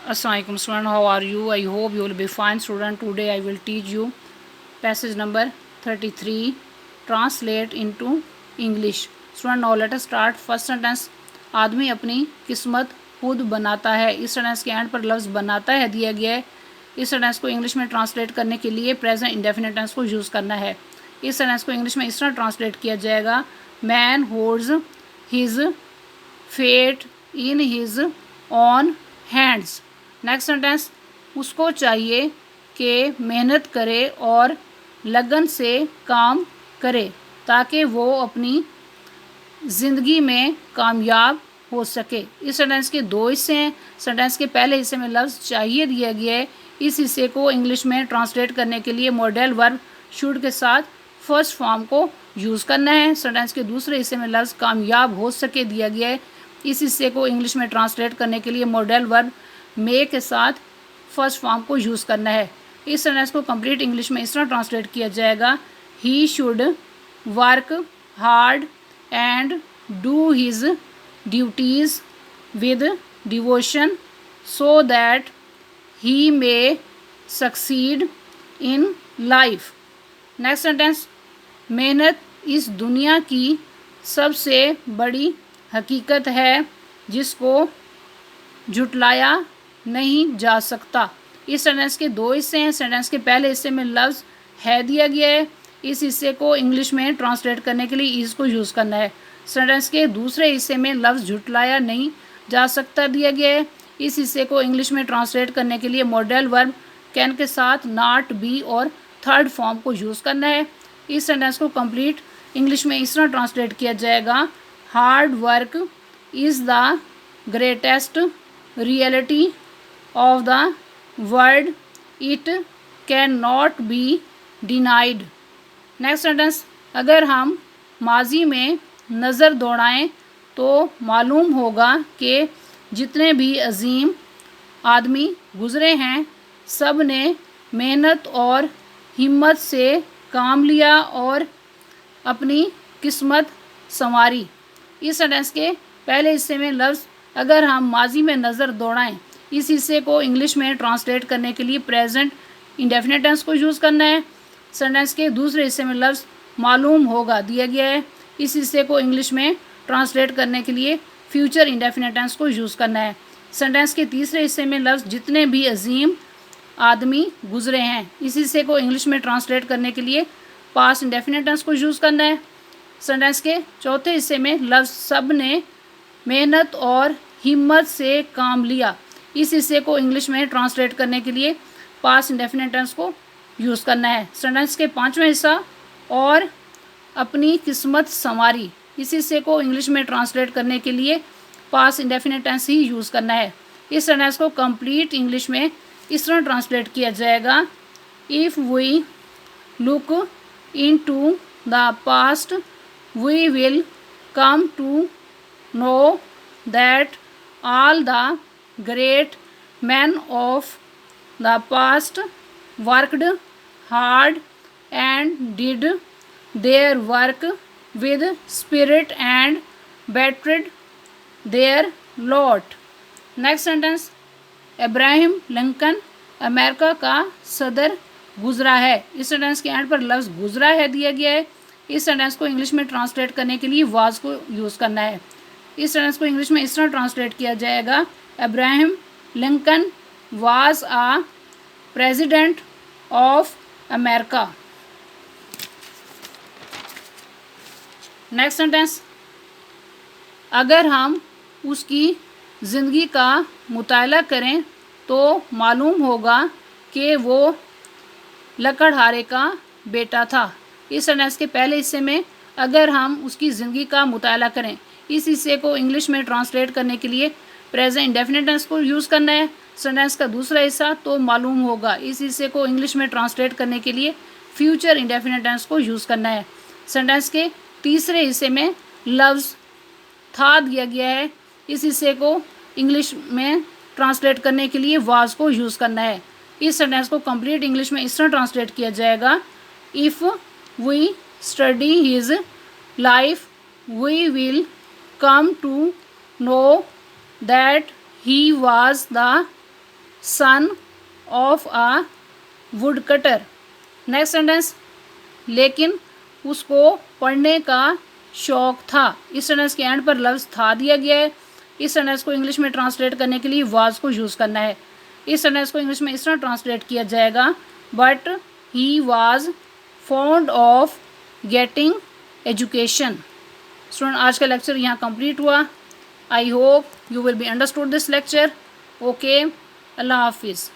Assalamualaikum student, how are you? I hope you will be fine student. Today I will teach you passage number 33, translate into English. Student, now let us start. First sentence, आदमी अपनी किस्मत खुद बनाता है। इस sentence के and पर लफ्ज़ बनाता है दिया गया है। इस सेंटेंस को इंग्लिश में ट्रांसलेट करने के लिए प्रेजेंट इंडेफिनिट टेंस को यूज़ करना है। इस सेंटेंस को इंग्लिश में इस तरह ट्रांसलेट किया जाएगा, man holds his fate in his own hands. Next sentence, उसको चाहिए कि मेहनत करे और लगन से काम करे ताकि वो अपनी ज़िंदगी में कामयाब हो सके। इस सेंटेंस के दो हिस्से हैं। सेंटेंस के पहले हिस्से में लफ्ज़ चाहिए दिया गया है। इस हिस्से को इंग्लिश में ट्रांसलेट करने के लिए मॉडल वर्ब शुड के साथ फर्स्ट फॉर्म को यूज़ करना है। सेंटेंस के दूसरे हिस्से में लफ्ज़ कामयाब हो सके दिया गया है। इस हिस्से को इंग्लिश में ट्रांसलेट करने के लिए मॉडल वर्ब मे के साथ फर्स्ट फॉर्म को यूज़ करना है। इस सेंटेंस को कंप्लीट इंग्लिश में इस तरह ट्रांसलेट किया जाएगा, he should work hard and do his duties with devotion so that he may succeed in life. Next sentence, मेहनत इस दुनिया की सबसे बड़ी हकीकत है जिसको झुटलाया नहीं जा सकता। इस सेंटेंस के दो हिस्से हैं। सेंटेंस के पहले हिस्से में लफ्ज़ है दिया गया है। इस हिस्से को इंग्लिश में ट्रांसलेट करने के लिए इज़ को यूज़ करना है। सेंटेंस के दूसरे हिस्से में लफ्ज़ झुटलाया नहीं जा सकता दिया गया है। इस हिस्से को इंग्लिश में ट्रांसलेट करने के लिए मॉडल वर्ब कैन के साथ नॉट, बी और थर्ड फॉर्म को यूज़ करना है। इस सेंटेंस को कंप्लीट इंग्लिश में इस तरह ट्रांसलेट किया जाएगा, hard work is the greatest reality of the world, it cannot be denied। Next sentence, अगर हम माजी में नज़र दौड़ाएं तो मालूम होगा कि जितने भी अजीम आदमी गुज़रे हैं सब ने मेहनत और हिम्मत से काम लिया और अपनी किस्मत संवारी। इस सेंटेंस के पहले हिस्से में लफ्ज़ अगर हम माजी में नज़र दौड़ाएं, इस हिस्से को इंग्लिश में ट्रांसलेट करने के लिए प्रेजेंट इंडेफिनिट टेंस को यूज़ करना है। सेंटेंस के दूसरे हिस्से में लफ्ज़ मालूम होगा दिया गया है। इस हिस्से को इंग्लिश में ट्रांसलेट करने के लिए फ्यूचर इंडेफिनिट टेंस को यूज़ करना है। सेंटेंस के तीसरे हिस्से में लफ्ज़ जितने भी अजीम आदमी गुजरे हैं, इस हिस्से को इंग्लिश में ट्रांसलेट करने के लिए पास्ट इंडेफिनिट टेंस को यूज़ करना है। सेंटेंस के चौथे हिस्से में लफ्ज़ सब ने मेहनत और हिम्मत से काम लिया, इस हिस्से को इंग्लिश में ट्रांसलेट करने के लिए पास्ट इंडेफिनिट टेंस को यूज़ करना है। सेंटेंस के पांचवें हिस्सा और अपनी किस्मत संवारी, इस हिस्से को इंग्लिश में ट्रांसलेट करने के लिए पास्ट इंडेफिनिट टेंस ही यूज़ करना है। इस सेंटेंस को कंप्लीट इंग्लिश में इस तरह ट्रांसलेट किया जाएगा, if we look into the past we will come to know that all the great men of the past worked hard and did their work with spirit and bettered their lot। Next sentence, Abraham Lincoln America का सदर गुजरा है। इस sentence के and पर लफ्ज़ गुजरा है दिया गया है। इस सेंटेंस को इंग्लिश में ट्रांसलेट करने के लिए वाज को यूज़ करना है। इस सेंटेंस को इंग्लिश में इस तरह ट्रांसलेट किया जाएगा, Abraham Lincoln was a president of America. Next sentence, अगर हम उसकी ज़िंदगी का मुताला करें तो मालूम होगा कि वो लकड़हारे का बेटा था। इस सेंटेंस के पहले हिस्से में अगर हम उसकी ज़िंदगी का मुताला करें, इस हिस्से को इंग्लिश में ट्रांसलेट करने के लिए प्रेजेंट इंडेफिनिट टेंस को यूज़ करना है। सेंटेंस का दूसरा हिस्सा तो मालूम होगा, इस हिस्से को इंग्लिश में ट्रांसलेट करने के लिए फ्यूचर इंडेफिनिट टेंस को यूज़ करना है। सेंटेंस के तीसरे हिस्से में लफ्ज़ था दिया गया है, इस हिस्से को इंग्लिश में ट्रांसलेट करने के लिए वाज को यूज़ करना है। इस सेंटेंस को कंप्लीट इंग्लिश में इस तरह ट्रांसलेट किया जाएगा, if we study his life we will come to know that he was the son of a woodcutter. Next sentence, लेकिन उसको पढ़ने का शौक था। इस सेंटेंस के एंड पर लफ्ज़ था दिया गया है। इस सेंटेंस को इंग्लिश में ट्रांसलेट करने के लिए वाज को यूज़ करना है। इस सेंटेंस को इंग्लिश में इस तरह ट्रांसलेट किया जाएगा, but he was fond of getting education. Student, आज का लेक्चर यहाँ कंप्लीट हुआ। I hope you will be understood this lecture. Okay, Allah Hafiz.